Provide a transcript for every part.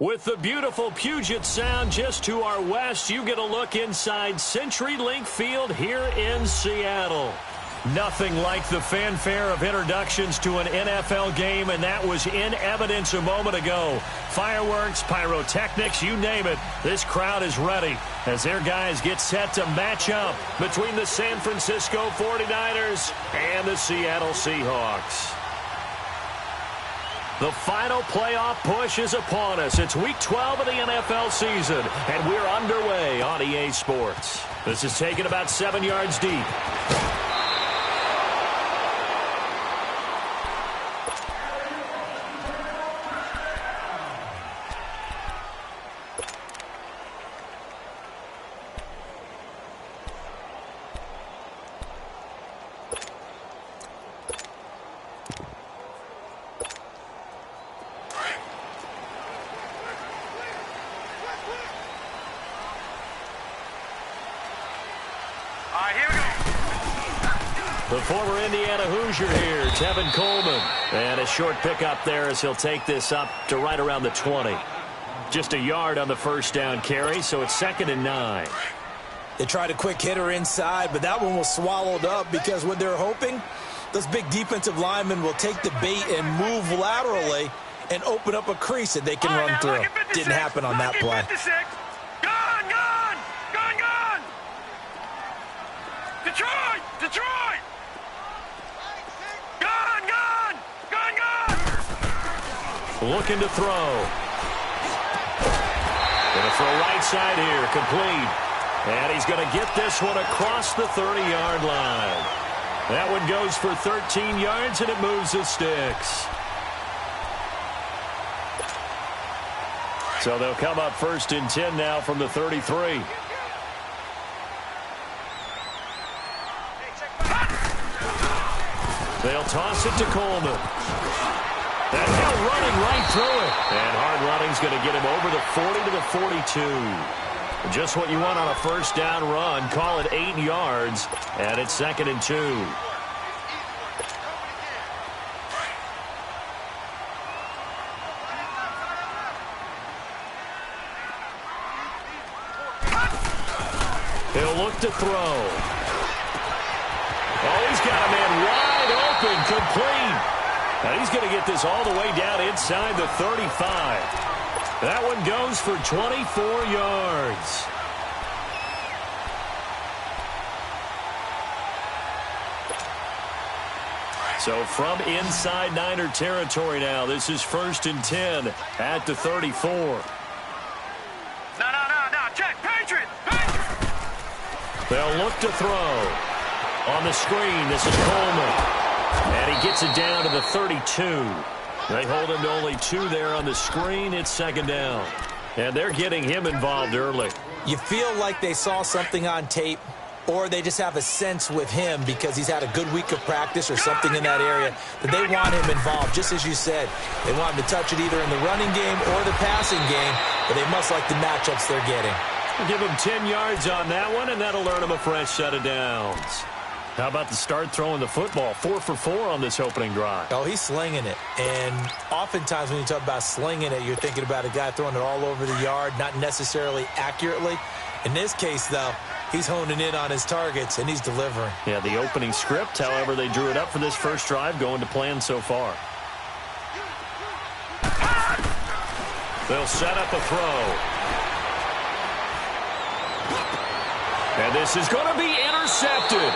With the beautiful Puget Sound just to our west, you get a look inside CenturyLink Field here in Seattle. Nothing like the fanfare of introductions to an NFL game, and that was in evidence a moment ago. Fireworks, pyrotechnics, you name it. This crowd is ready as their guys get set to match up between the San Francisco 49ers and the Seattle Seahawks. The final playoff push is upon us. It's Week 12 of the NFL season, and we're underway on EA Sports. This is taken about 7 yards deep. The former Indiana Hoosier here, Tevin Coleman. And a short pickup there as he'll take this up to right around the 20. Just a yard on the first down carry, so it's 2nd and 9. They tried a quick hitter inside, but that one was swallowed up because what they're hoping, those big defensive linemen will take the bait and move laterally and open up a crease that they can run through. Didn't happen on that play. Gone! Detroit! Looking to throw. Going to throw right side here, complete. And he's going to get this one across the 30-yard line. That one goes for 13 yards, and it moves the sticks. So they'll come up 1st and 10 now from the 33. They'll toss it to Coleman. That hill running right through it. And hard running's going to get him over the 40 to the 42. Just what you want on a first down run. Call it 8 yards. And it's 2nd and 2. He'll look to throw. Oh, he's got a man wide open, complete. And he's going to get this all the way down inside the 35. That one goes for 24 yards. So from inside Niner territory now, this is 1st and 10 at the 34. No, check, Patriot! They'll look to throw. On the screen, this is Coleman. And he gets it down to the 32. They hold him to only 2 there on the screen. It's 2nd down. And they're getting him involved early. You feel like they saw something on tape, or they just have a sense with him because he's had a good week of practice or something in that area that they want him involved. Just as you said, they want him to touch it either in the running game or the passing game, but they must like the matchups they're getting. Give him 10 yards on that one, and that'll earn him a fresh set of downs. How about the start throwing the football? 4 for 4 on this opening drive. Oh, he's slinging it. And oftentimes when you talk about slinging it, you're thinking about a guy throwing it all over the yard, not necessarily accurately. In this case, though, he's honing in on his targets, and he's delivering. Yeah, the opening script, however they drew it up for this first drive, going to plan so far. They'll set up a throw. And this is going to be intercepted.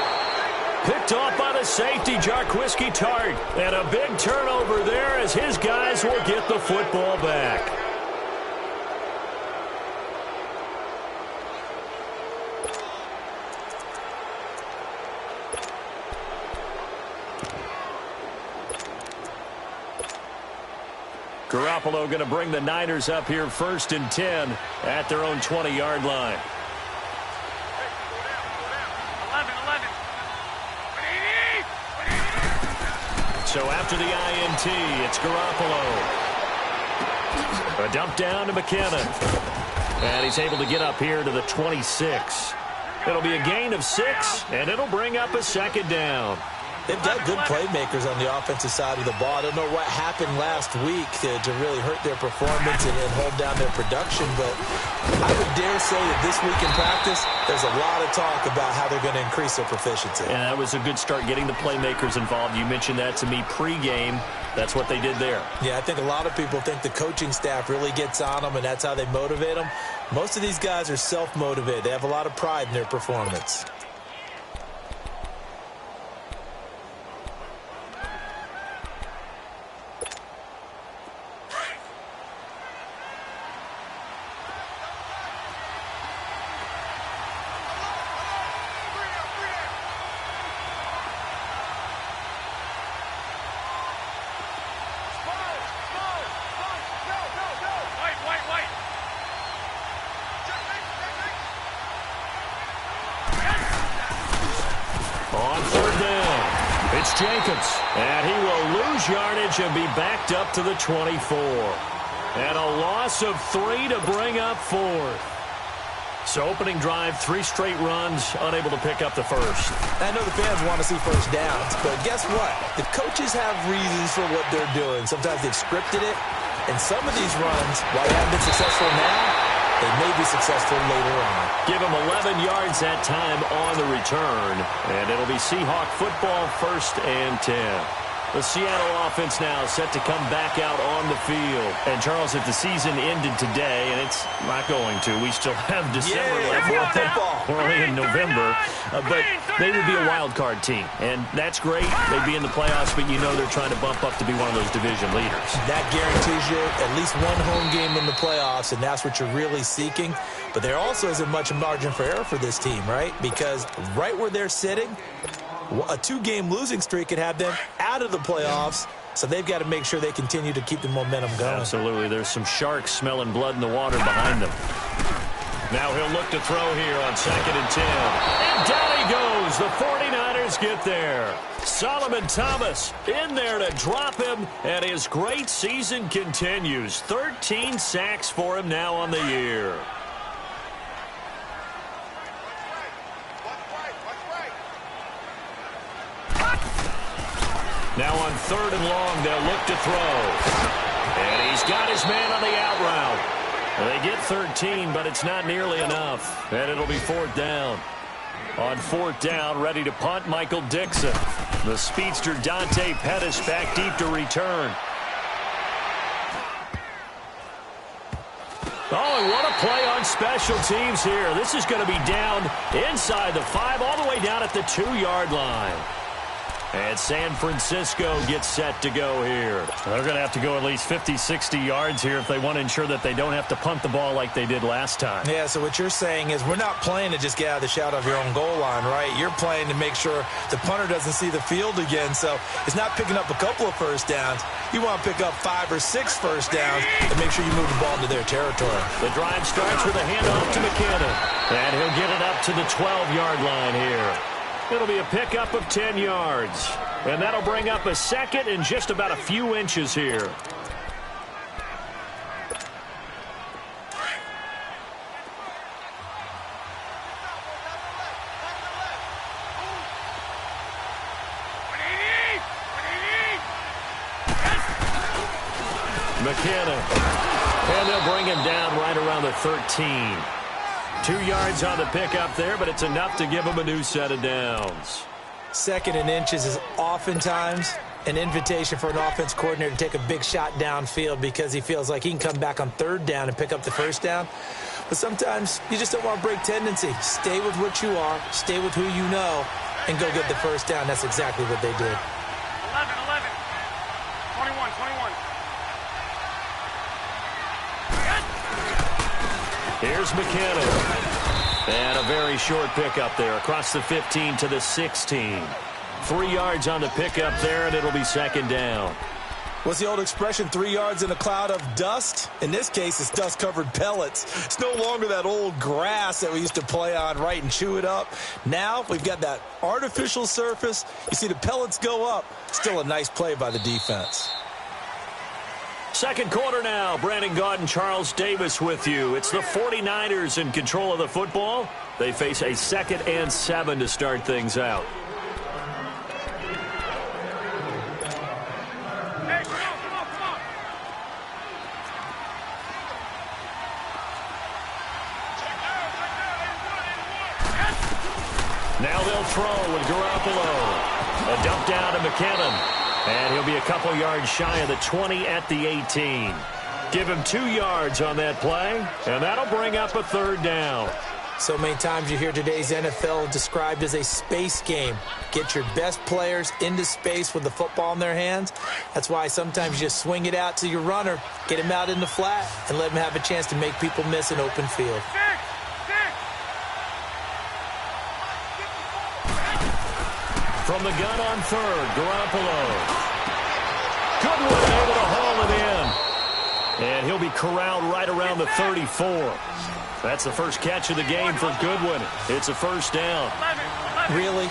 Picked off by the safety, Jarquiski Tart. And a big turnover there as his guys will get the football back. Garoppolo going to bring the Niners up here 1st and 10 at their own 20-yard line. So after the INT, it's Garoppolo. A dump down to McKinnon. And he's able to get up here to the 26. It'll be a gain of 6, and it'll bring up a 2nd down. They've got good playmakers on the offensive side of the ball. I don't know what happened last week to really hurt their performance and hold down their production, but I would dare say that this week in practice, there's a lot of talk about how they're going to increase their proficiency. And that was a good start, getting the playmakers involved. You mentioned that to me pregame. That's what they did there. Yeah, I think a lot of people think the coaching staff really gets on them, and that's how they motivate them. Most of these guys are self-motivated. They have a lot of pride in their performance. Jacobs, and he will lose yardage and be backed up to the 24. And a loss of 3 to bring up 4th. So opening drive, 3 straight runs, unable to pick up the first. I know the fans want to see first downs, but guess what? The coaches have reasons for what they're doing. Sometimes they've scripted it, and some of these runs, while they haven't been successful now, they may be successful later on. Give him 11 yards that time on the return. And it'll be Seahawk football, 1st and 10. The Seattle offense now set to come back out on the field. And, Charles, if the season ended today, and it's not going to, we still have December left. More football. We're only in November. But they would be a wild card team. And that's great. They'd be in the playoffs, but you know they're trying to bump up to be one of those division leaders. That guarantees you at least one home game in the playoffs, and that's what you're really seeking. But there also isn't much margin for error for this team, right? Because right where they're sitting, a 2-game losing streak could have them out of the playoffs, so they've got to make sure they continue to keep the momentum going. Absolutely. There's some sharks smelling blood in the water behind them. Now he'll look to throw here on 2nd and 10. And down he goes. The 49ers get there. Solomon Thomas in there to drop him, and his great season continues. 13 sacks for him now on the year. Now on 3rd and long, they'll look to throw. And he's got his man on the out route. They get 13, but it's not nearly enough. And it'll be 4th down. On 4th down, ready to punt, Michael Dixon. The speedster Dante Pettis back deep to return. Oh, and what a play on special teams here. This is going to be down inside the 5, all the way down at the 2-yard line. And San Francisco gets set to go here. They're going to have to go at least 50, 60 yards here if they want to ensure that they don't have to punt the ball like they did last time. Yeah, so what you're saying is we're not playing to just get out of the shadow of your own goal line, right? You're playing to make sure the punter doesn't see the field again. So it's not picking up a couple of first downs. You want to pick up 5 or 6 first downs and make sure you move the ball into their territory. The drive starts with a handoff to McKinnon. And he'll get it up to the 12-yard line here. It'll be a pickup of 10 yards. And that'll bring up a 2nd and just about a few inches here. McKinnon. And they'll bring him down right around the 13. 2 yards on the pickup there, but it's enough to give him a new set of downs. 2nd and inches is oftentimes an invitation for an offense coordinator to take a big shot downfield because he feels like he can come back on 3rd down and pick up the first down. But sometimes you just don't want to break tendency. Stay with what you are, stay with who you know, and go get the first down. That's exactly what they did. 11, 21, 21. Here's McKinnon. And a very short pickup there across the 15 to the 16. 3 yards on the pickup there, and it'll be 2nd down. What's the old expression, 3 yards in a cloud of dust? In this case, it's dust-covered pellets. It's no longer that old grass that we used to play on, right, and chew it up. Now we've got that artificial surface. You see the pellets go up. Still a nice play by the defense. Second quarter now. Brandon Gaudin, Charles Davis with you. It's the 49ers in control of the football. They face a 2nd and 7 to start things out. Now they'll throw with Garoppolo. A dump down to McKinnon. And he'll be a couple yards shy of the 20 at the 18. Give him 2 yards on that play, and that'll bring up a third down. So many times you hear today's NFL described as a space game. Get your best players into space with the football in their hands. That's why sometimes you just swing it out to your runner, get him out in the flat, and let him have a chance to make people miss an open field. From the gun on third, Garoppolo. Goodwin able to haul it in. And he'll be corralled right around the 34. That's the first catch of the game for Goodwin. It's a first down. Really?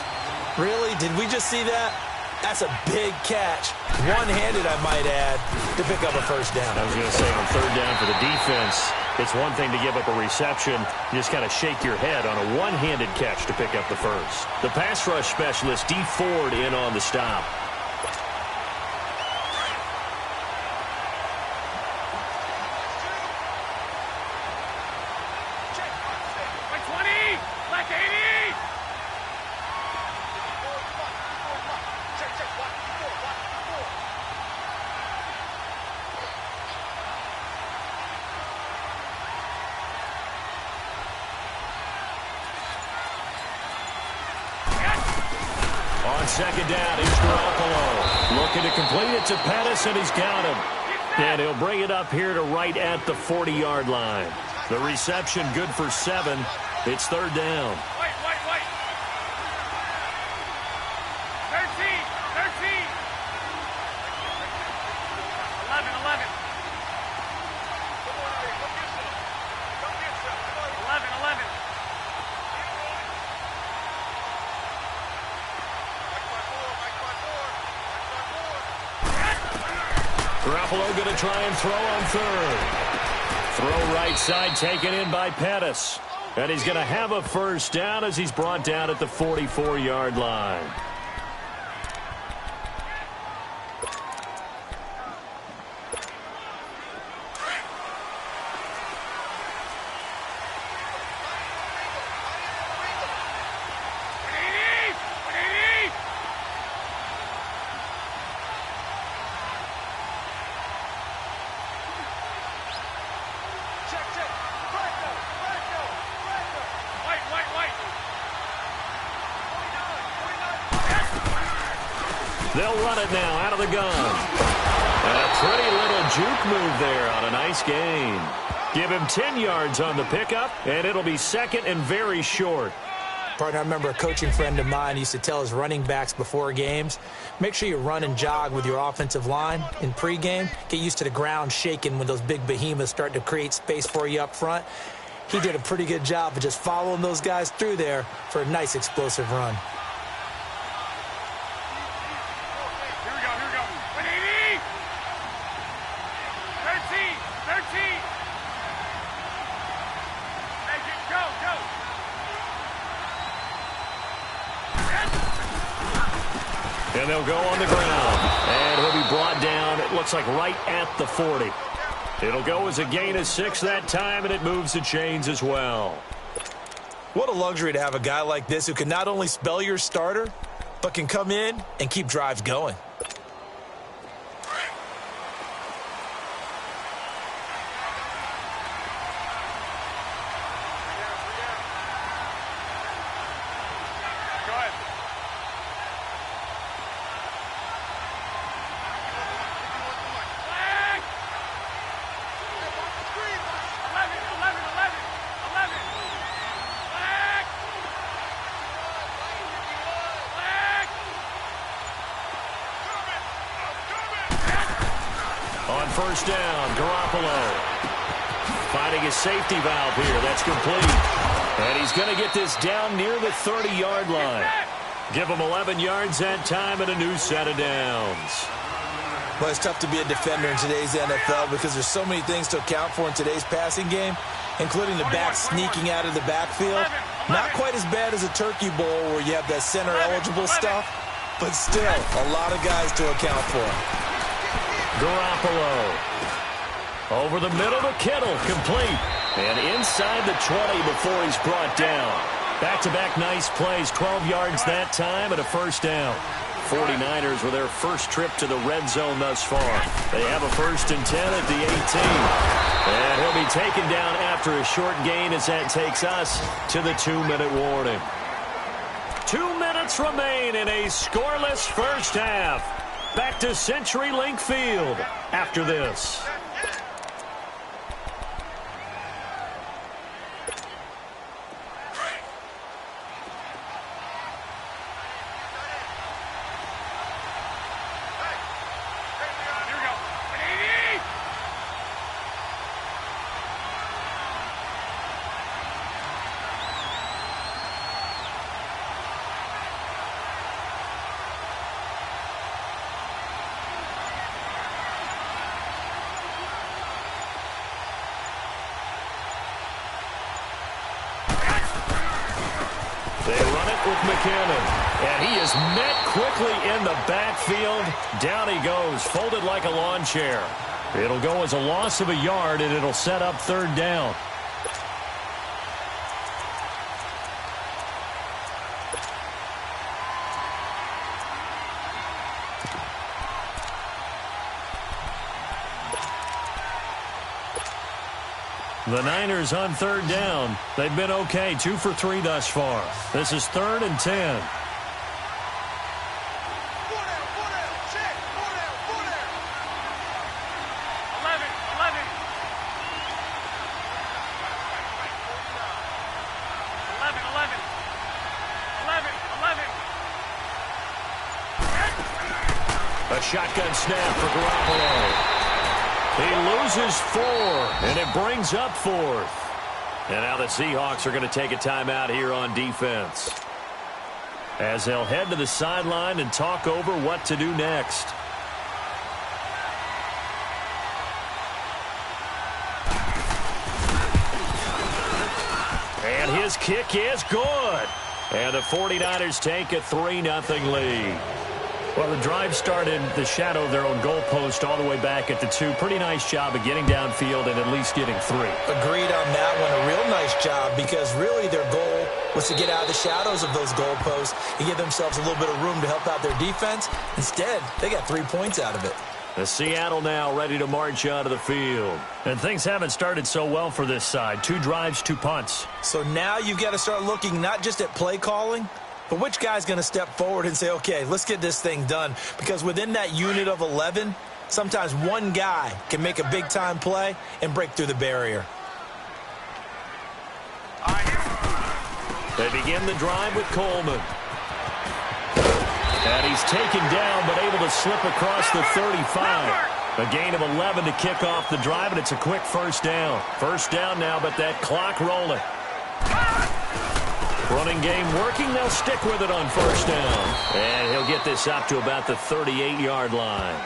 Really? Did we just see that? That's a big catch. One-handed, I might add, to pick up a first down. I was going to say on third down for the defense, it's one thing to give up a reception. You just kind of shake your head on a one-handed catch to pick up the first. The pass rush specialist, D. Ford, in on the stop. Second down, here's Garoppolo. Looking to complete it to Pettis, and he's got him. And he'll bring it up here to right at the 40-yard line. The reception good for 7. It's third down. 11. Garoppolo going to try and throw on third. Throw right side taken in by Pettis. And he's going to have a first down as he's brought down at the 44-yard line. They'll run it now out of the gun. And a pretty little juke move there on a nice gain. Give him 10 yards on the pickup, and it'll be second and very short. Partner, I remember a coaching friend of mine used to tell his running backs before games, make sure you run and jog with your offensive line in pregame. Get used to the ground shaking when those big behemoths start to create space for you up front. He did a pretty good job of just following those guys through there for a nice explosive run. And they'll go on the ground. And he'll be brought down, it looks like right at the 40. It'll go as a gain of 6 that time, and it moves the chains as well. What a luxury to have a guy like this who can not only spell your starter, but can come in and keep drives going. First down, Garoppolo. Finding his safety valve here. That's complete. And he's going to get this down near the 30-yard line. Give him 11 yards that time and a new set of downs. Well, it's tough to be a defender in today's NFL because there's so many things to account for in today's passing game, including the back sneaking out of the backfield. Not quite as bad as a turkey bowl where you have that center-eligible stuff, but still a lot of guys to account for. Garoppolo. Over the middle to Kittle, complete. And inside the 20 before he's brought down. Back-to-back nice plays, 12 yards that time and a first down. 49ers with their first trip to the red zone thus far. They have a 1st and 10 at the 18. And he'll be taken down after a short gain as that takes us to the 2-minute warning. 2 minutes remain in a scoreless first half. Back to CenturyLink Field after this. They run it with McKinnon. And he is met quickly in the backfield. Down he goes, folded like a lawn chair. It'll go as a loss of a yard, and it'll set up 3rd down. The Niners on 3rd down. They've been okay, 2 for 3 thus far. This is 3rd and 10. A shotgun snap for Garoppolo. He loses 4, and it brings up 4th. And now the Seahawks are going to take a timeout here on defense, as they'll head to the sideline and talk over what to do next. And his kick is good. And the 49ers take a 3-0 lead. Well, the drive started the shadow of their own goalpost all the way back at the 2. Pretty nice job of getting downfield and at least getting 3. Agreed on that one. A real nice job, because really their goal was to get out of the shadows of those goalposts and give themselves a little bit of room to help out their defense. Instead, they got 3 points out of it. The Seattle now ready to march onto the field. And things haven't started so well for this side. 2 drives, 2 punts. So now you've got to start looking not just at play calling, but which guy's going to step forward and say, okay, let's get this thing done. Because within that unit of 11, sometimes one guy can make a big-time play and break through the barrier. They begin the drive with Coleman. And he's taken down, but able to slip across the 35. A gain of 11 to kick off the drive, and it's a quick first down. First down now, but that clock rolling. Running game working. They'll stick with it on first down. And he'll get this up to about the 38-yard line.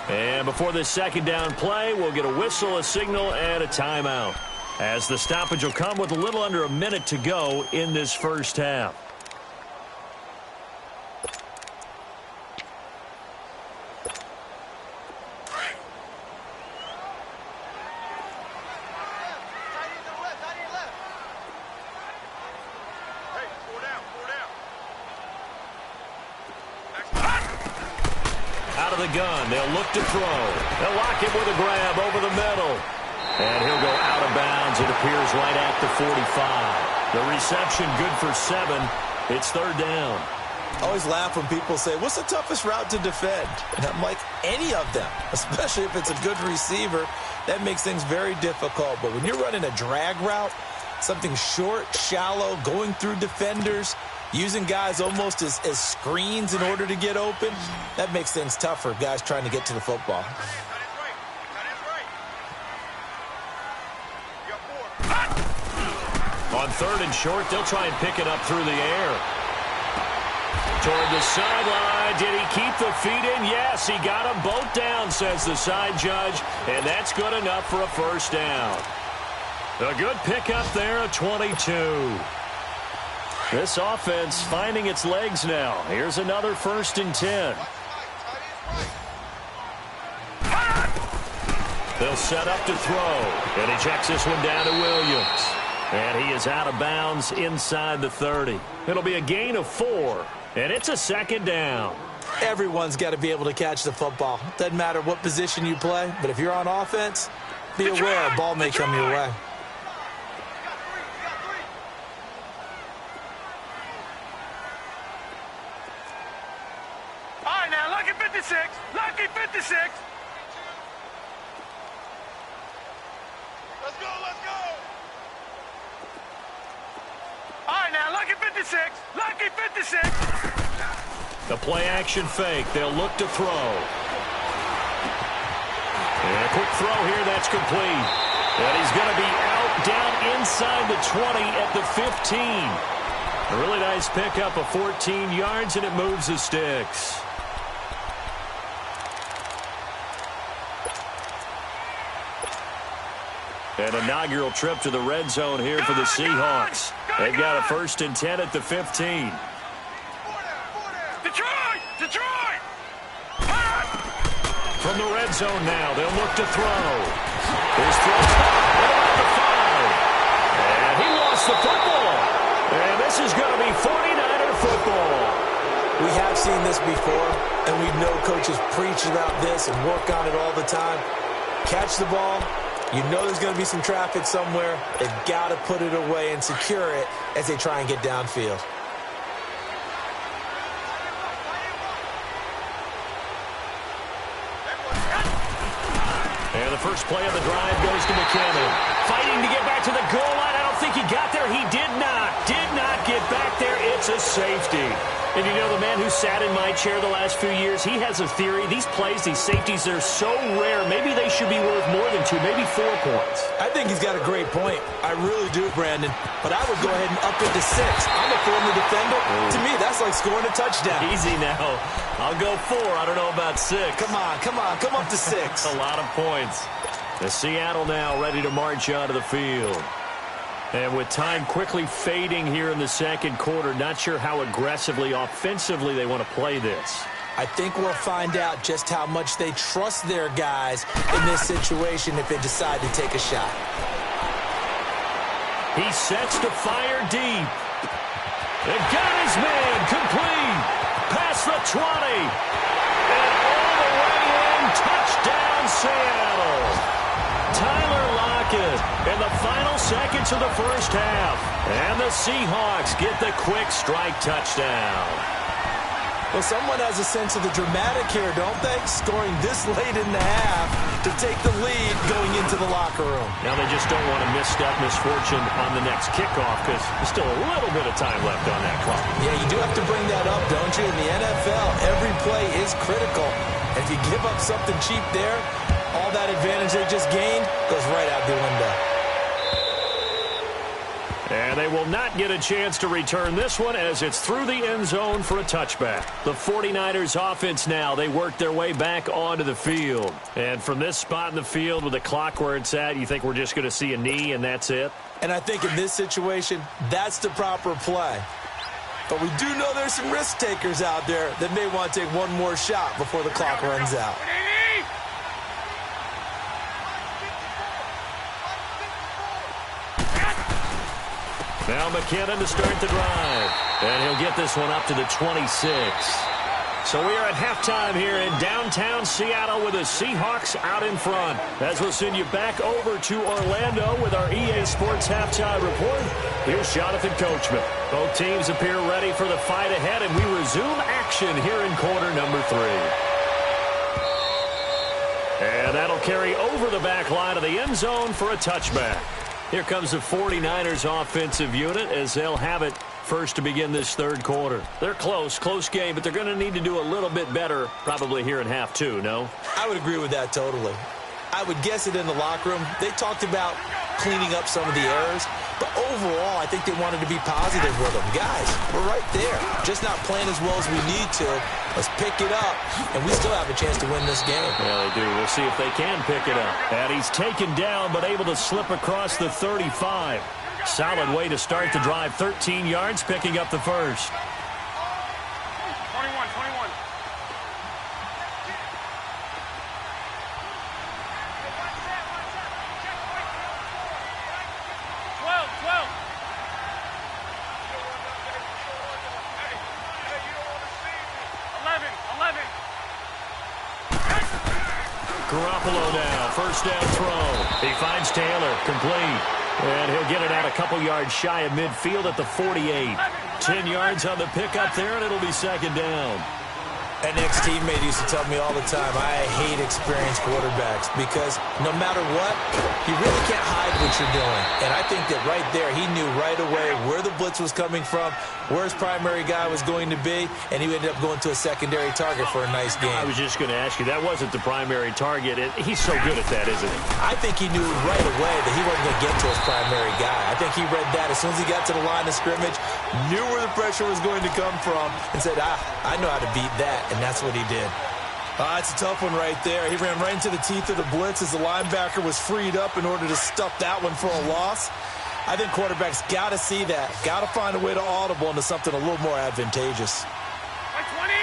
And before this second down play, we'll get a whistle, a signal, and a timeout, as the stoppage will come with a little under a minute to go in this first half. The gun. They'll look to throw. They'll lock him with a grab over the middle. And he'll go out of bounds. It appears right at the 45. The reception good for 7. It's 3rd down. I always laugh when people say, what's the toughest route to defend? And I'm like, any of them, especially if it's a good receiver. That makes things very difficult. But when you're running a drag route, something short, shallow, going through defenders, using guys almost as screens in order to get open, that makes things tough for guys trying to get to the football. On 3rd and short, they'll try and pick it up through the air. Toward the sideline. Did he keep the feet in? Yes, he got them both down, says the side judge. And that's good enough for a first down. A good pickup there, a 22. This offense finding its legs now. Here's another 1st and 10. They'll set up to throw. And he checks this one down to Williams. And he is out of bounds inside the 30. It'll be a gain of 4, and it's a second down. Everyone's got to be able to catch the football. Doesn't matter what position you play, but if you're on offense, be aware a ball may come your way. All right, now, lucky 56. Lucky 56. Let's go, let's go. All right, now, lucky 56. Lucky 56. The play-action fake. They'll look to throw. And a quick throw here. That's complete. And he's going to be out down inside the 20 at the 15. A really nice pickup of 14 yards, and it moves the sticks. An inaugural trip to the red zone here for the Seahawks. They've got a 1st and 10 at the 15. Detroit! From the red zone now, they'll look to throw. His throw at the 5. And he lost the football. And this is going to be 49er football. We have seen this before, and we know coaches preach about this and work on it all the time. Catch the ball. You know there's going to be some traffic somewhere. They've got to put it away and secure it as they try and get downfield. And the first play of the drive goes to McKinnon. Fighting to get back to the goal line. I don't think he got there. He did not get back there. It's a safety. And you know, the man who sat in my chair the last few years, he has a theory. These plays, these safeties, they're so rare. Maybe they should be worth more than 2, maybe 4 points. I think he's got a great point. I really do, Brandon. But I would go ahead and up it to 6. I'm a former defender. To me, that's like scoring a touchdown. Easy now. I'll go 4. I don't know about 6. Come on. Come up to 6. A lot of points. The Seattle now ready to march onto the field. And with time quickly fading here in the second quarter, not sure how aggressively, offensively they want to play this. I think we'll find out just how much they trust their guys in this situation if they decide to take a shot. He sets to fire deep. They got his man complete. Past the 20. And all the way in. Touchdown, Seattle. Tyler Lockett in the final seconds of the first half. And the Seahawks get the quick strike touchdown. Well, someone has a sense of the dramatic here, don't they? Scoring this late in the half to take the lead going into the locker room. Now they just don't want to misstep misfortune on the next kickoff because there's still a little bit of time left on that clock. Yeah, you do have to bring that up, don't you? In the NFL, every play is critical. If you give up something cheap there, all that advantage they just gained goes right out the window. And they will not get a chance to return this one as it's through the end zone for a touchback. The 49ers offense now, they work their way back onto the field. And from this spot in the field with the clock where it's at, you think we're just going to see a knee and that's it? And I think in this situation, that's the proper play. But we do know there's some risk takers out there that may want to take one more shot before the clock runs out. Now McKinnon to start the drive. And he'll get this one up to the 26. So we are at halftime here in downtown Seattle with the Seahawks out in front. As we'll send you back over to Orlando with our EA Sports Halftime Report. Here's Jonathan Coachman. Both teams appear ready for the fight ahead, and we resume action here in quarter number 3. And that'll carry over the back line of the end zone for a touchback. Here comes the 49ers offensive unit as they'll have it first to begin this third quarter. They're close game, but they're going to need to do a little bit better probably here in half 2, no? I would agree with that totally. I would guess it in the locker room. They talked about cleaning up some of the errors, but overall, I think they wanted to be positive with them. Guys, we're right there. Just not playing as well as we need to. Let's pick it up, and we still have a chance to win this game. Yeah, they do. We'll see if they can pick it up. And he's taken down, but able to slip across the 35. Solid way to start the drive. 13 yards, picking up the first. 21. 12. Garoppolo now, first down throw. He finds Taylor, complete. And he'll get it out a couple yards shy of midfield at the 48. 10 yards on the pickup there, and it'll be second down. An ex-teammate used to tell me all the time, I hate experienced quarterbacks because no matter what, you really can't hide what you're doing. And I think that right there, he knew right away where the blitz was coming from, where his primary guy was going to be, and he ended up going to a secondary target for a nice game. I was just going to ask you, that wasn't the primary target. He's so good at that, isn't he? I think he knew right away that he wasn't going to get to his primary guy. I think he read that as soon as he got to the line of scrimmage, knew where the pressure was going to come from, and said, I know how to beat that. And that's what he did. It's a tough one right there. He ran right into the teeth of the blitz as the linebacker was freed up in order to stuff that one for a loss. I think quarterbacks got to see that. Got to find a way to audible into something a little more advantageous. 20!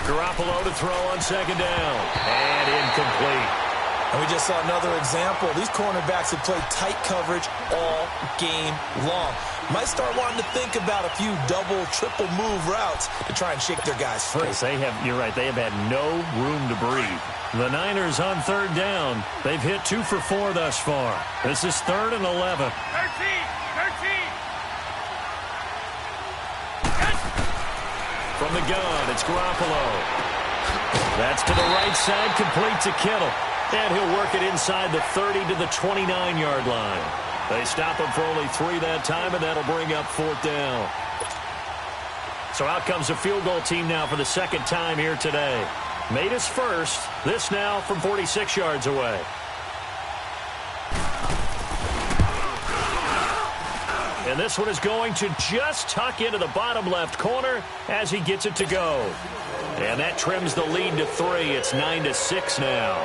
Garoppolo to throw on second down. And incomplete. And we just saw another example. These cornerbacks have played tight coverage all game long. Might start wanting to think about a few double, triple move routes to try and shake their guys free. You're right, they have had no room to breathe. The Niners on third down. They've hit 2 for 4 thus far. This is 3rd and 11. 13! From the gun, it's Garoppolo. That's to the right side, complete to Kittle. And he'll work it inside the 30 to the 29-yard line. They stop him for only 3 that time, and that'll bring up 4th down. So out comes a field goal team now for the second time here today. Made his first. This now from 46 yards away. And this one is going to just tuck into the bottom left corner as he gets it to go. And that trims the lead to 3. It's 9-6 now.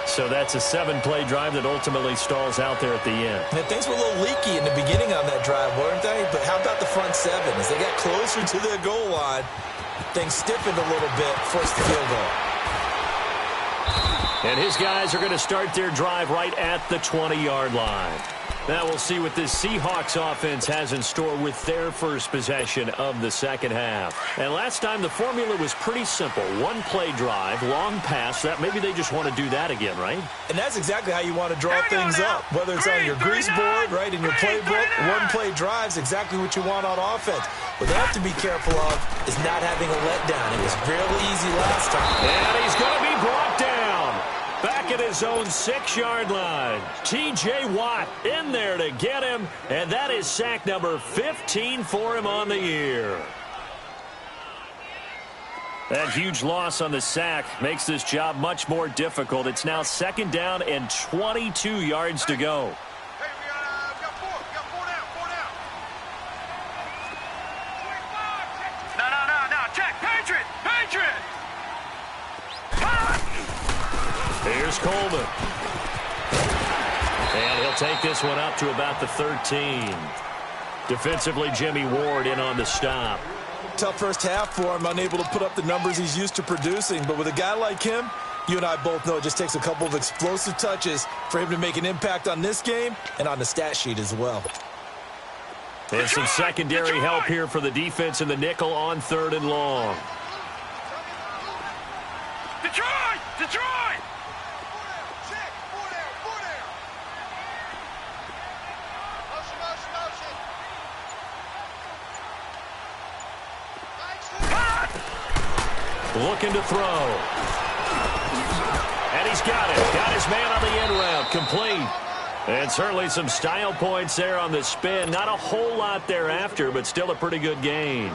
So that's a 7-play drive that ultimately stalls out there at the end. And things were a little leaky in the beginning on that drive, weren't they? But how about the front 7? As they got closer to their goal line, things stiffened a little bit, forced the field goal. And his guys are going to start their drive right at the 20-yard line. Now we'll see what this Seahawks offense has in store with their first possession of the second half. And last time the formula was pretty simple. 1-play drive, long pass. That maybe they just want to do that again, right? And that's exactly how you want to draw things up. Whether it's on your grease board, right, in your playbook, 1-play drive's exactly what you want on offense. What they have to be careful of is not having a letdown. It was really easy last time. And he's going to be brought down. Back at his own 6-yard line. T.J. Watt in there to get him. And that is sack number 15 for him on the year. That huge loss on the sack makes this job much more difficult. It's now 2nd down and 22 yards to go. Hey, we got 4 down. No. Check. Patriot. Here's Coleman. And he'll take this one up to about the 13. Defensively, Jimmy Ward in on the stop. Tough first half for him, unable to put up the numbers he's used to producing. But with a guy like him, you and I both know it just takes a couple of explosive touches for him to make an impact on this game and on the stat sheet as well. And some secondary help here for the defense in the nickel on 3rd and long. Detroit! Looking to throw. And he's got it. Got his man on the end route. Complete. And certainly some style points there on the spin. Not a whole lot thereafter, but still a pretty good gain.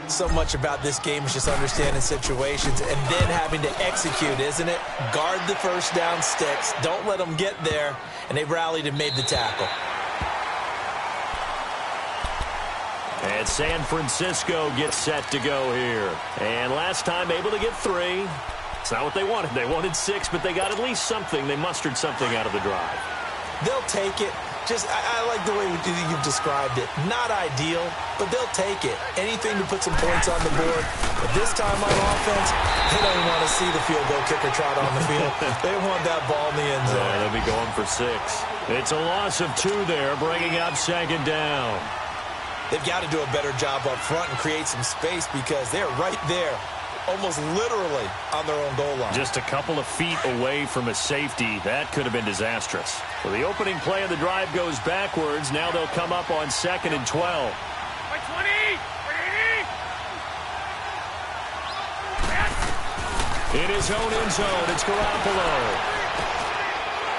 So much about this game is just understanding situations and then having to execute, isn't it? Guard the first down sticks. Don't let them get there. And they rallied and made the tackle. And San Francisco gets set to go here. And last time able to get 3. It's not what they wanted. They wanted 6, but they got at least something. They mustered something out of the drive. They'll take it. I like the way you've described it. Not ideal, but they'll take it. Anything to put some points on the board. But this time on offense, they don't even want to see the field goal kicker trot on the field. They want that ball in the end zone. They'll be going for 6. It's a loss of 2 there, bringing up second down. They've got to do a better job up front and create some space because they're right there, almost literally on their own goal line. Just a couple of feet away from a safety. That could have been disastrous. Well, the opening play of the drive goes backwards. Now they'll come up on 2nd and 12. By 20! In his own end zone, it's Garoppolo.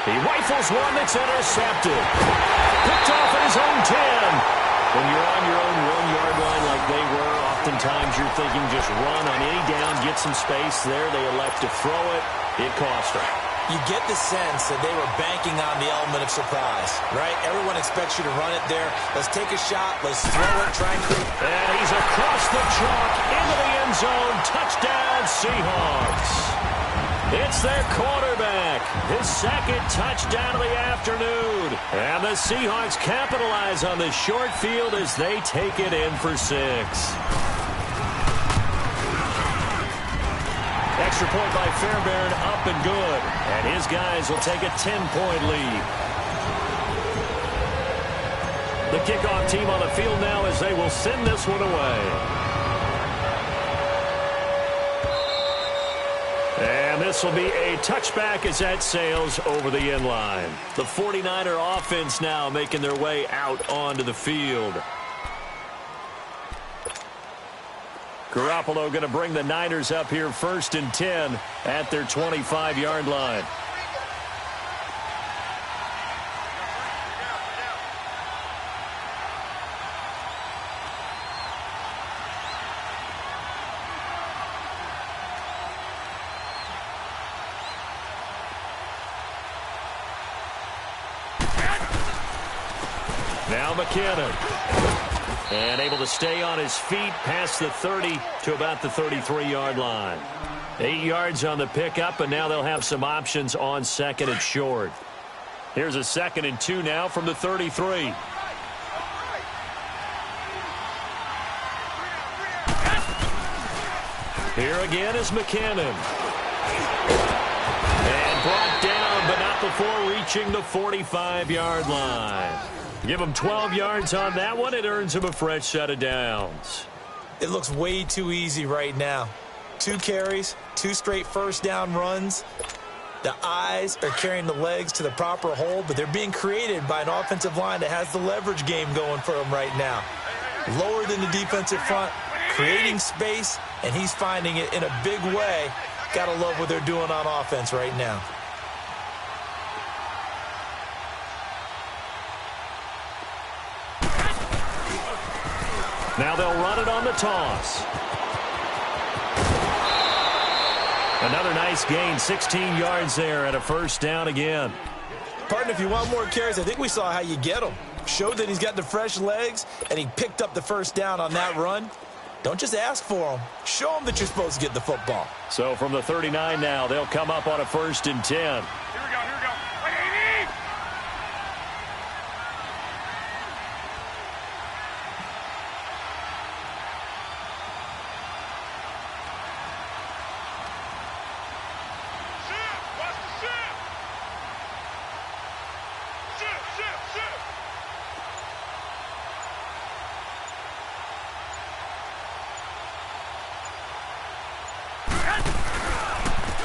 He rifles one that's intercepted. Picked off at his own 10. When you're on your own 1-yard line like they were, oftentimes you're thinking just run on any down, get some space there. They elect to throw it. It cost them. You get the sense that they were banking on the element of surprise, right? Everyone expects you to run it there. Let's take a shot. Let's throw it. Try and create. And he's across the chalk into the end zone. Touchdown, Seahawks. It's their quarterback. His 2nd touchdown of the afternoon. And the Seahawks capitalize on the short field as they take it in for 6. Extra point by Fairbairn, up and good. And his guys will take a 10-point lead. The kickoff team on the field now as they will send this one away. And this will be a touchback as that sails over the end line. The 49er offense now making their way out onto the field. Garoppolo going to bring the Niners up here 1st and 10 at their 25-yard line. Now McKinnon. And able to stay on his feet past the 30 to about the 33-yard line. 8 yards on the pickup, and now they'll have some options on 2nd and short. Here's a 2nd and 2 now from the 33. Here again is McKinnon. And brought down, but not before reaching the 45-yard line. Give him 12 yards on that one. It earns him a fresh set of downs. It looks way too easy right now. 2 carries, 2 straight first down runs. The eyes are carrying the legs to the proper hole, but they're being created by an offensive line that has the leverage game going for him right now. Lower than the defensive front, creating space, and he's finding it in a big way. Gotta love what they're doing on offense right now. Now they'll run it on the toss. Another nice gain, 16 yards there and a first down again. Partner, if you want more carries, I think we saw how you get them. Showed that he's got the fresh legs, and he picked up the first down on that run. Don't just ask for him. Show him that you're supposed to get the football. So from the 39 now, they'll come up on a 1st and 10. Here we go. Wait, 80!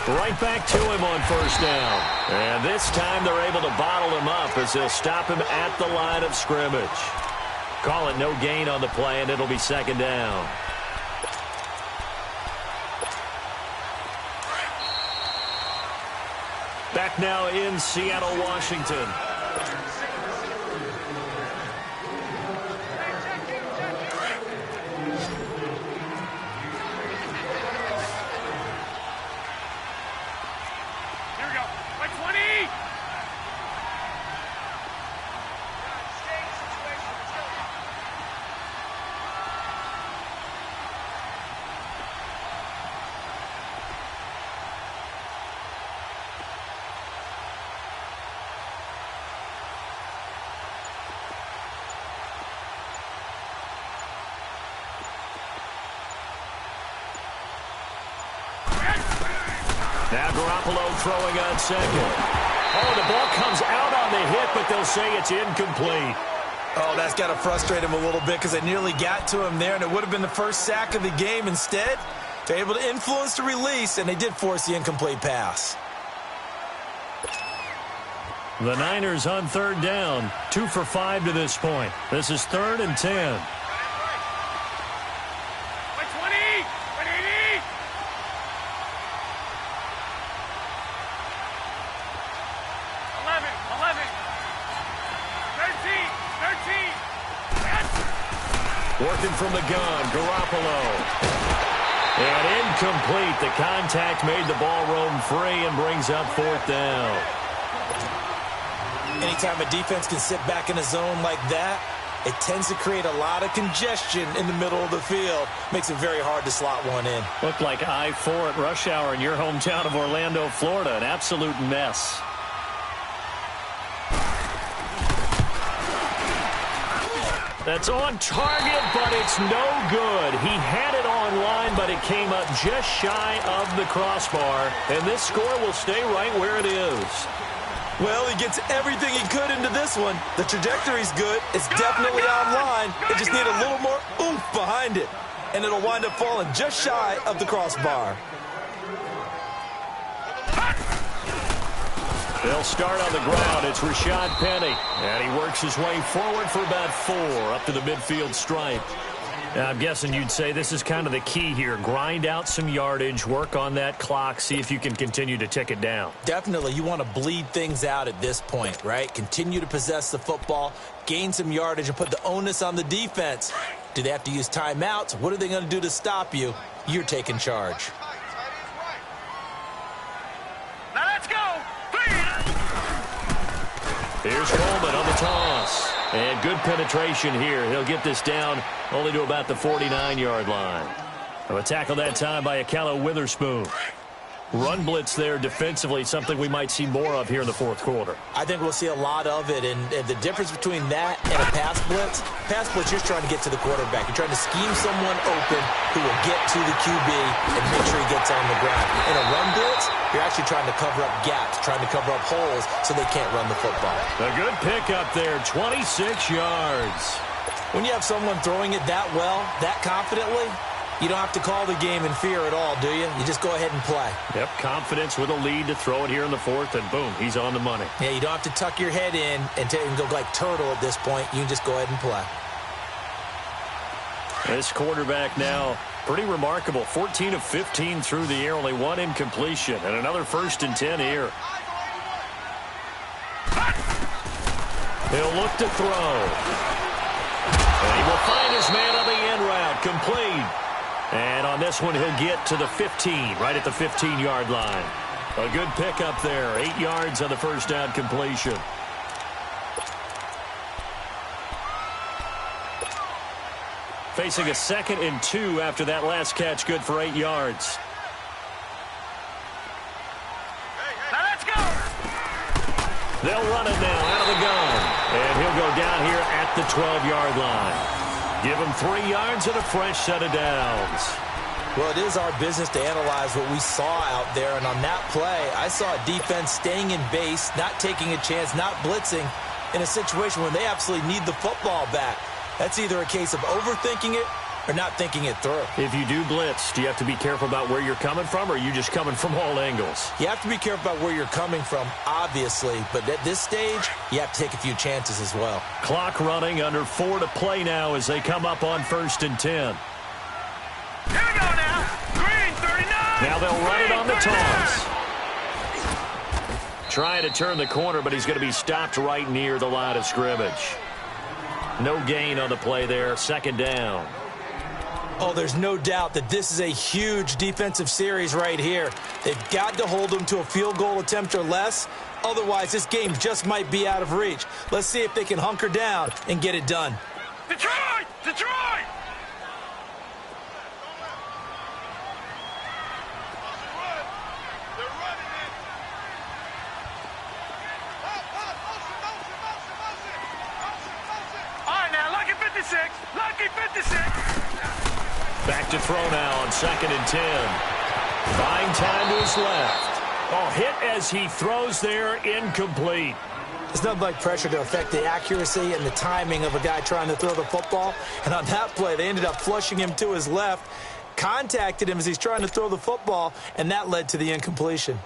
Right back to him on first down. And this time they're able to bottle him up as they'll stop him at the line of scrimmage. Call it no gain on the play, and it'll be 2nd down. Back now in Seattle, Washington. Now Garoppolo throwing on second. Oh, the ball comes out on the hit, but they'll say it's incomplete. Oh, that's got to frustrate him a little bit because they nearly got to him there, and it would have been the first sack of the game. Instead, they're able to influence the release, and they did force the incomplete pass. The Niners on third down, 2 for 5 to this point. This is 3rd and 10. 20, 20, 11, 13. Working from the gun, Garoppolo. And incomplete. The contact made the ball roam free and brings up 4th down. Anytime a defense can sit back in a zone like that, it tends to create a lot of congestion in the middle of the field. Makes it very hard to slot one in. Looked like I-4 at rush hour in your hometown of Orlando, Florida. An absolute mess. That's on target, but it's no good. He had it on line, but it came up just shy of the crossbar. And this score will stay right where it is. Well, he gets everything he could into this one. The trajectory's good. It's definitely online. They just need a little more oomph behind it. And it'll wind up falling just shy of the crossbar. They'll start on the ground. It's Rashad Penny. And he works his way forward for about 4 up to the midfield stripe. Now, I'm guessing you'd say this is kind of the key here. Grind out some yardage, work on that clock, see if you can continue to tick it down. Definitely, you want to bleed things out at this point, right? Continue to possess the football, gain some yardage, and put the onus on the defense. Do they have to use timeouts? What are they going to do to stop you? You're taking charge. Now let's go. 3. Here's Coleman on the toss. And good penetration here. He'll get this down only to about the 49-yard line. A tackle that time by Akalo Witherspoon. Run blitz there defensively, something we might see more of here in the 4th quarter. I think we'll see a lot of it, and the difference between that and a pass blitz, you're trying to get to the quarterback. You're trying to scheme someone open who will get to the QB and make sure he gets on the ground. In a run blitz, you're actually trying to cover up gaps, trying to cover up holes so they can't run the football. A good pickup there, 26 yards. When you have someone throwing it that well, that confidently, you don't have to call the game in fear at all, do you? You just go ahead and play. Yep, confidence with a lead to throw it here in the 4th, and boom, he's on the money. Yeah, you don't have to tuck your head in and go like turtle at this point. You can just go ahead and play. This quarterback now, pretty remarkable. 14 of 15 through the air, only 1 incompletion, and another 1st and 10 here. He'll look to throw. And he will find his man on the end route, complete. And on this one, he'll get to the 15, right at the 15-yard line. A good pickup there, 8 yards on the 1st down completion. Facing a 2nd and 2 after that last catch, good for 8 yards. Now let's go. They'll run it now out of the gun. And he'll go down here at the 12-yard line. Give him 3 yards and a fresh set of downs. Well, it is our business to analyze what we saw out there. And on that play, I saw a defense staying in base, not taking a chance, not blitzing in a situation where they absolutely need the football back. That's either a case of overthinking it or not thinking it through. If you do blitz, do you have to be careful about where you're coming from, or are you just coming from all angles? You have to be careful about where you're coming from, obviously, but at this stage, you have to take a few chances as well. Clock running, under 4 to play now as they come up on 1st and 10. Here we go now. Green, 39. Now they'll run it on the Green, 39. toss. Trying to turn the corner, but he's going to be stopped right near the line of scrimmage. No gain on the play there, 2nd down. Oh, there's no doubt that this is a huge defensive series right here. They've got to hold them to a field goal attempt or less. Otherwise, this game just might be out of reach. Let's see if they can hunker down and get it done. Detroit! Detroit! All right, now, lucky 56. Lucky 56. Back to throw now on 2nd and 10. Buying time to his left. Oh, hit as he throws there, incomplete. There's nothing like pressure to affect the accuracy and the timing of a guy trying to throw the football. And on that play, they ended up flushing him to his left, contacted him as he's trying to throw the football, and that led to the incompletion.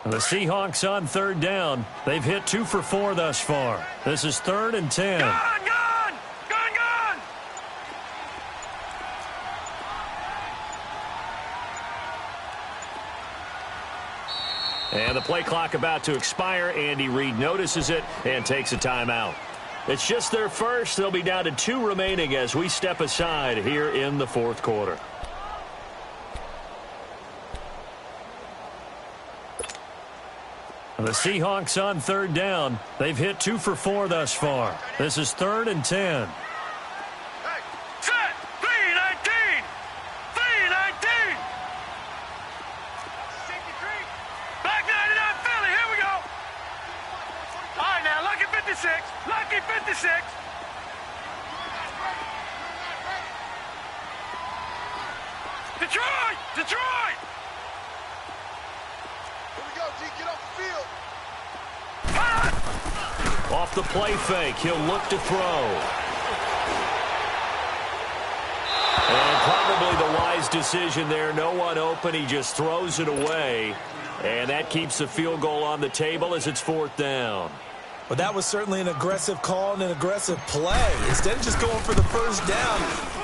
The Seahawks on third down. They've hit 2 for 4 thus far. This is 3rd and 10. Gone! And the play clock about to expire. Andy Reid notices it and takes a timeout. It's just their first. They'll be down to 2 remaining as we step aside here in the 4th quarter. The Seahawks on third down. They've hit 2 for 4 thus far. This is 3rd and 10. Hey, set! 3-19! 3-19! Back 99 Philly, here we go! All right, now, lucky 56. Lucky 56. Detroit! Detroit! Here we go, D. Get off the field. Off the play fake, he'll look to throw. And probably the wise decision there. No one open. He just throws it away. And that keeps the field goal on the table as it's 4th down. Well, that was certainly an aggressive call and an aggressive play. Instead of just going for the first down,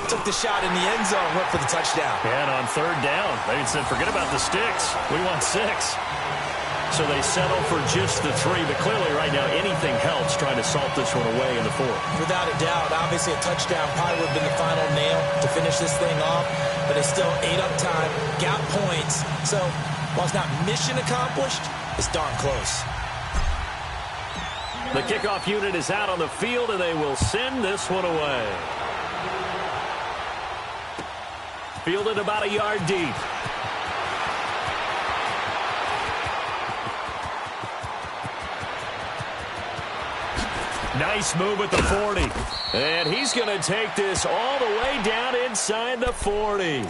took the shot in the end zone, went for the touchdown. And on third down, they said, forget about the sticks. We want 6. So they settle for just the 3. But clearly right now, anything helps trying to salt this one away in the 4th. Without a doubt, obviously a touchdown probably would have been the final nail to finish this thing off. But it's still ate up time, got points. So while it's not mission accomplished, it's darn close. The kickoff unit is out on the field, and they will send this one away. Fielded about a yard deep. Nice move at the 40. And he's going to take this all the way down inside the 40.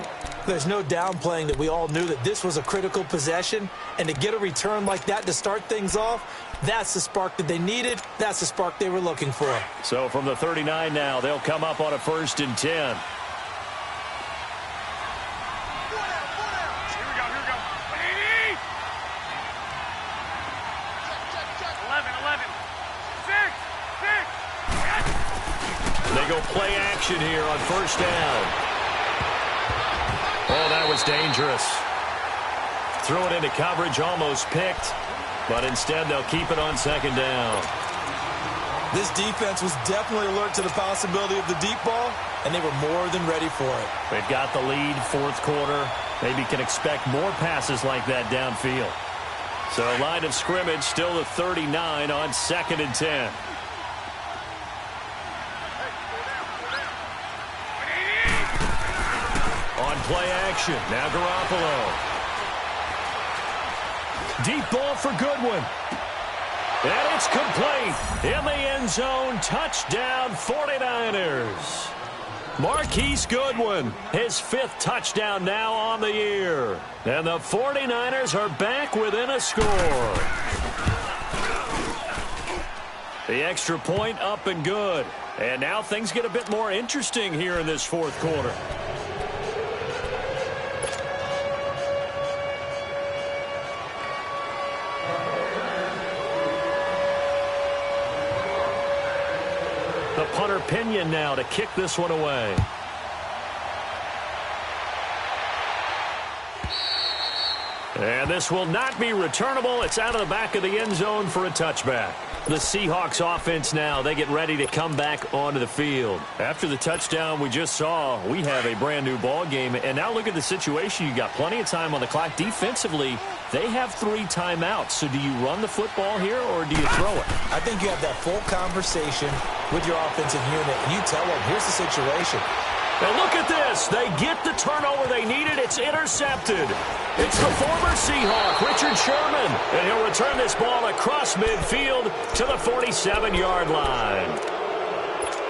There's no downplaying that we all knew that this was a critical possession, and to get a return like that to start things off, that's the spark that they needed. That's the spark they were looking for. So from the 39 now, they'll come up on a 1st and 10. Here we go, here we go. 11. 6. They go play action here on 1st down. Oh, that was dangerous. Threw it into coverage, almost picked. But instead, they'll keep it on 2nd down. This defense was definitely alert to the possibility of the deep ball, and they were more than ready for it. They've got the lead, 4th quarter. Maybe can expect more passes like that downfield. So line of scrimmage still the 39 on 2nd and 10. On play action, now Garoppolo. Deep ball for Goodwin. And it's complete. In the end zone, touchdown 49ers. Marquise Goodwin, his 5th touchdown now on the year. And the 49ers are back within a score. The extra point up and good. And now things get a bit more interesting here in this 4th quarter. The punter Pinion now to kick this one away. And this will not be returnable. It's out of the back of the end zone for a touchback. The Seahawks offense now, they get ready to come back onto the field. After the touchdown we just saw, we have a brand new ball game. And now look at the situation. You got plenty of time on the clock. Defensively, they have 3 timeouts. So do you run the football here or do you throw it? I think you have that full conversation with your offensive unit, and you tell them, here's the situation. And look at this. They get the turnover they needed. It's intercepted. It's the former Seahawk, Richard Sherman. And he'll return this ball across midfield to the 47-yard line.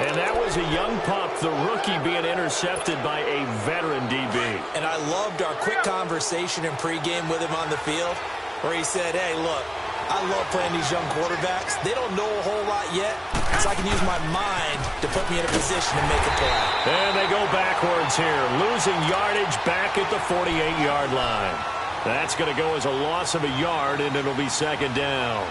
And that was a young pup, the rookie, being intercepted by a veteran DB. And I loved our quick conversation in pregame with him on the field where he said, hey, look, I love playing these young quarterbacks. They don't know a whole lot yet, so I can use my mind to put me in a position to make a play. And they go backwards here, losing yardage back at the 48-yard line. That's going to go as a loss of a yard, and it'll be second down.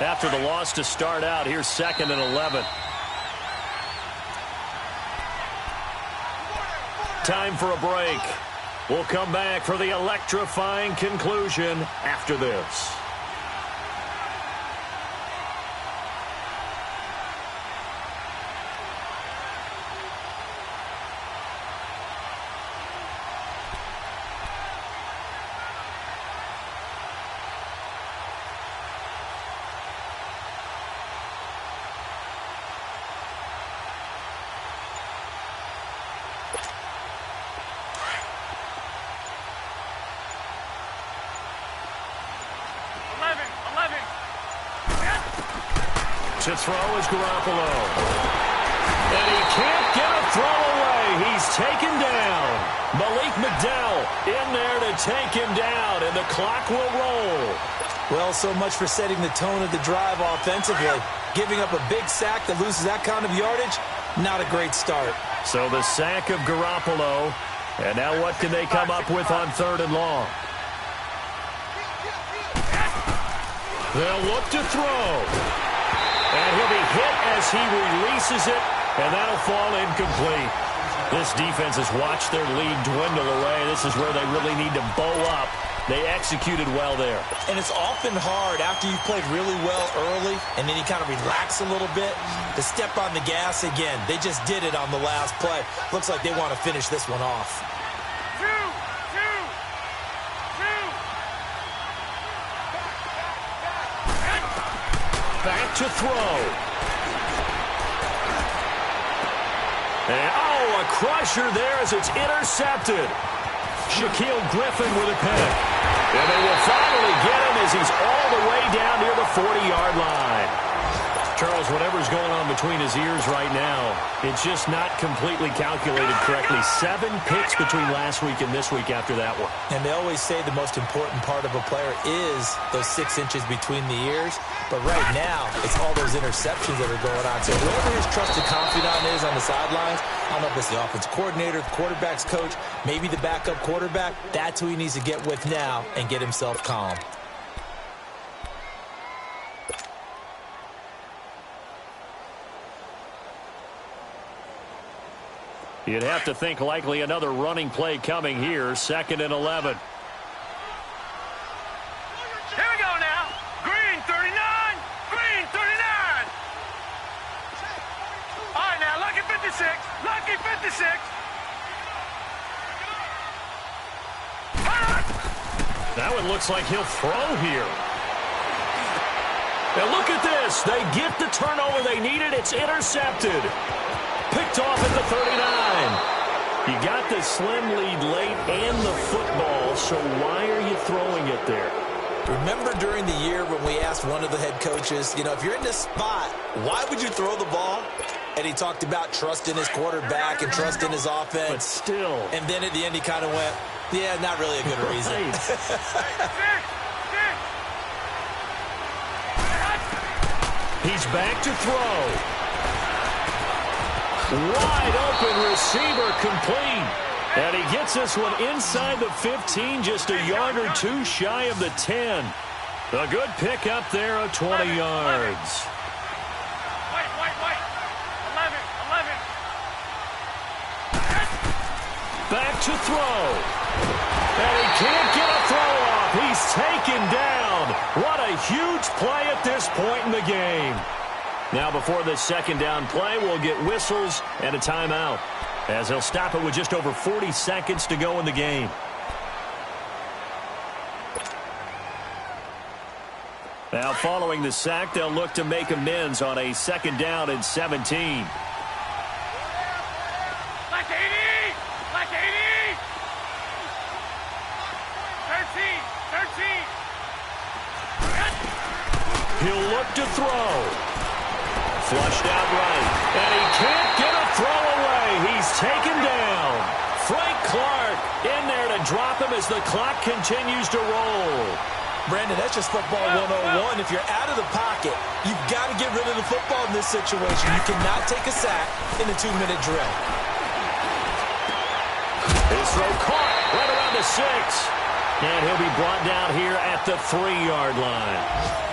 After the loss to start out, here's 2nd and 11. Time for a break. We'll come back for the electrifying conclusion after this. To throw is Garoppolo. And he can't get a throw away. He's taken down. Malik McDowell in there to take him down, and the clock will roll. Well, so much for setting the tone of the drive offensively. Giving up a big sack that loses that kind of yardage, not a great start. So the sack of Garoppolo. And now what can they come up with on 3rd and long? They'll look to throw. And he'll be hit as he releases it, and that'll fall incomplete. This defense has watched their lead dwindle away. This is where they really need to bow up. They executed well there. And it's often hard after you've played really well early, and then you kind of relax a little bit, to step on the gas again. They just did it on the last play. Looks like they want to finish this one off. Back to throw. And, a crusher there as it's intercepted. Shaquille Griffin with a pick. And they will finally get him as he's all the way down near the 40-yard line. Charles, whatever's going on between his ears right now, it's just not completely calculated correctly. 7 picks between last week and this week after that one. And they always say the most important part of a player is those 6 inches between the ears. But right now, it's all those interceptions that are going on. So whoever his trusted confidant is on the sidelines, I don't know if it's the offensive coordinator, the quarterback's coach, maybe the backup quarterback, that's who he needs to get with now and get himself calm. You'd have to think likely another running play coming here, 2nd and 11. Here we go now. Green 39. Green 39. All right, now, Lucky 56. Lucky 56. That one looks like he'll throw here. And look at this. They get the turnover they needed. It's intercepted. Picked off at the 39. You got the slim lead late and the football, so why are you throwing it there? Remember during the year when we asked one of the head coaches, if you're in this spot, why would you throw the ball? And he talked about trust in his quarterback and trust in his offense. But still. And then at the end he kind of went, yeah, not really a good reason. He's back to throw. Wide open receiver complete. And he gets this one inside the 15, just a yard or two shy of the 10. A good pick up there of 20 yards. Wait. 11. Back to throw. And he can't get a throw off. He's taken down. What a huge play at this point in the game. Now before this 2nd down play, we'll get whistles and a timeout, as he'll stop it with just over 40 seconds to go in the game. Now following the sack, they'll look to make amends on a 2nd down and 17. Like 80! Like 80! 13! He'll look to throw. Flushed out right. And he can't get a throw away. He's taken down. Frank Clark in there to drop him as the clock continues to roll. Brandon, that's just football 101. If you're out of the pocket, you've got to get rid of the football in this situation. You cannot take a sack in a 2-minute drill. His throw caught right around the 6. And he'll be brought down here at the 3-yard line.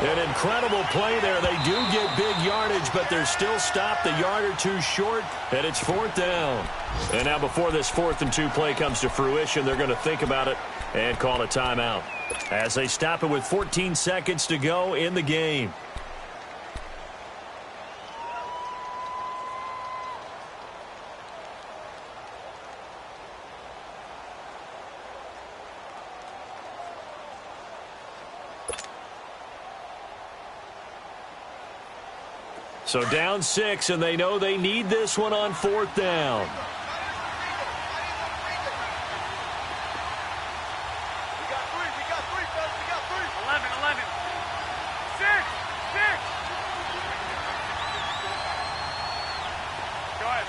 An incredible play there. They do get big yardage, but they're still stopped a yard or two short, and it's 4th down. And now before this 4th and 2 play comes to fruition, they're going to think about it and call a timeout as they stop it with 14 seconds to go in the game. So down 6, and they know they need this one on 4th down. We got 3, fellas. We got 3. 11. 6. Go ahead.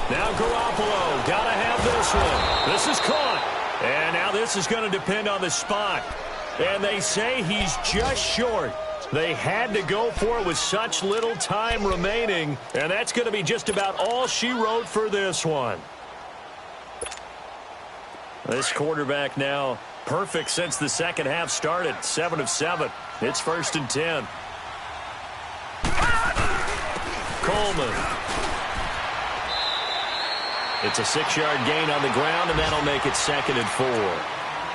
Now Garoppolo, gotta have this one. This is caught. And now this is going to depend on the spot. And they say he's just short. They had to go for it with such little time remaining. And that's going to be just about all she wrote for this one. This quarterback now perfect since the second half started. 7 of 7. It's 1st and 10. Coleman. It's a 6-yard gain on the ground, and that'll make it 2nd and 4.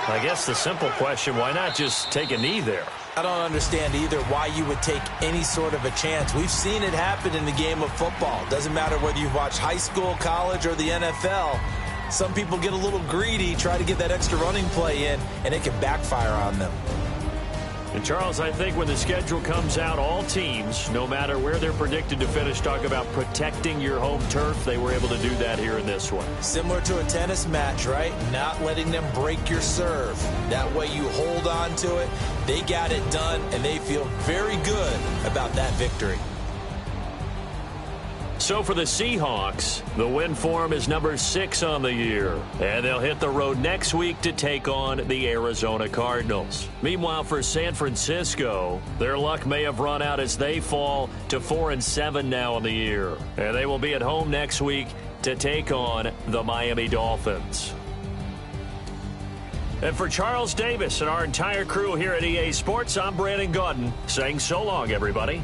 I guess the simple question, why not just take a knee there? I don't understand either why you would take any sort of a chance. We've seen it happen in the game of football. Doesn't matter whether you've watched high school, college, or the NFL. Some people get a little greedy, try to get that extra running play in, and it can backfire on them. And Charles, I think when the schedule comes out, all teams, no matter where they're predicted to finish, talk about protecting your home turf. They were able to do that here in this one. Similar to a tennis match, right? Not letting them break your serve. That way you hold on to it. They got it done, and they feel very good about that victory. So for the Seahawks, the win form is number 6 on the year. And they'll hit the road next week to take on the Arizona Cardinals. Meanwhile, for San Francisco, their luck may have run out as they fall to 4-7 now in the year. And they will be at home next week to take on the Miami Dolphins. And for Charles Davis and our entire crew here at EA Sports, I'm Brandon Gaudin saying so long, everybody.